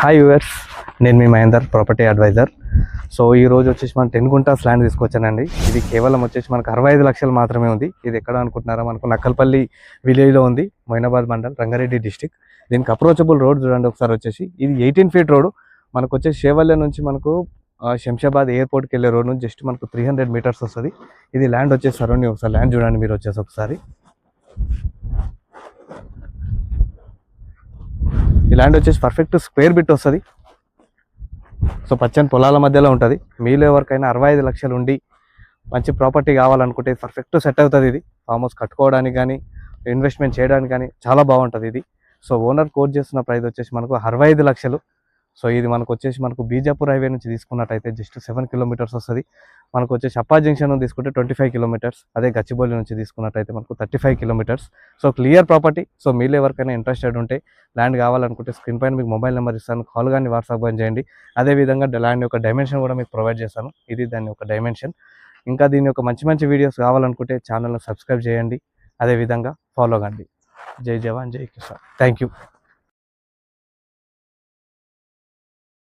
Hi viewers, నేను మీ Mahender property advisor. So ఈ రోజు వచ్చేసి మనం 10 గుంటాస్ ల్యాండ్ తీసుకొచ్చానండి. ఇది కేవలం వచ్చేసి మనకు 65 లక్షలు మాత్రమే ఉంది. ఇది ఎక్కడ అనుకుంటున్నారా, మనకు నక్కల్పల్లి విలేజ్లో ఉంది, మొయినాబాద్ మండల్, రంగారెడ్డి డిస్టిక్. దీనికి అప్రోచబుల్ రోడ్ చూడండి ఒకసారి. వచ్చేసి ఇది 18 ఫీట్ రోడ్. మనకు వచ్చేసి షేవల్య నుంచి మనకు శంషాబాద్ ఎయిర్పోర్ట్కి వెళ్ళే రోడ్ నుంచి జస్ట్ మనకు 300 మీటర్స్ వస్తుంది. ఇది ల్యాండ్ వచ్చేసి సరౌండింగ్ ఒకసారి ల్యాండ్ చూడండి మీరు వచ్చేసి ఒకసారి. ఈ ల్యాండ్ వచ్చేసి పర్ఫెక్ట్ స్క్వేర్ బిట్ వస్తుంది. సో పచ్చని పొలాల మధ్యలో ఉంటుంది. మీలో ఎవరికైనా 65 లక్షలు ఉండి మంచి ప్రాపర్టీ కావాలనుకుంటే పర్ఫెక్ట్ సెట్ అవుతుంది. ఇది ఫామ్ హౌస్ కట్టుకోవడానికి కానీ ఇన్వెస్ట్మెంట్ చేయడానికి కానీ చాలా బాగుంటుంది ఇది. సో ఓనర్ కోట్ చేస్తున్న ప్రైస్ వచ్చేసి మనకు 65 లక్షలు. సో ఇది మనకు వచ్చేసి మనకు బీజాపూర్ హైవే నుంచి తీసుకున్నట్టయితే జస్ట్ 7 కిలోమీటర్స్ వస్తుంది. మనకు వచ్చేసి అప్పా జంక్షన్ తీసుకుంటే 25 కిలోమీటర్స్. అదే గచ్చిబౌలి నుంచి తీసుకున్నట్టయితే మనకు 35 kilometres. So clear property. So మీరు ఎవరికైనా ఇంట్రెస్టెడ్ ఉంటే ల్యాండ్ కావాలనుకుంటే స్క్రీన్ పైన మీకు మొబైల్ నెంబర్ ఇస్తాను, కాల్ కానీ వాట్సాప్ కానీ చేయండి. అదేవిధంగా ల్యాండ్ యొక్క డైమెన్షన్ కూడా మీకు ప్రొవైడ్ చేస్తాను. ఇది దాని యొక్క డైమెన్షన్. ఇంకా దీని యొక్క మంచి మంచి వీడియోస్ కావాలనుకుంటే ఛానల్ను సబ్స్క్రైబ్ చేయండి, అదేవిధంగా ఫాలో కండి. జై జవాన్ జై కిసాన్. Thank you.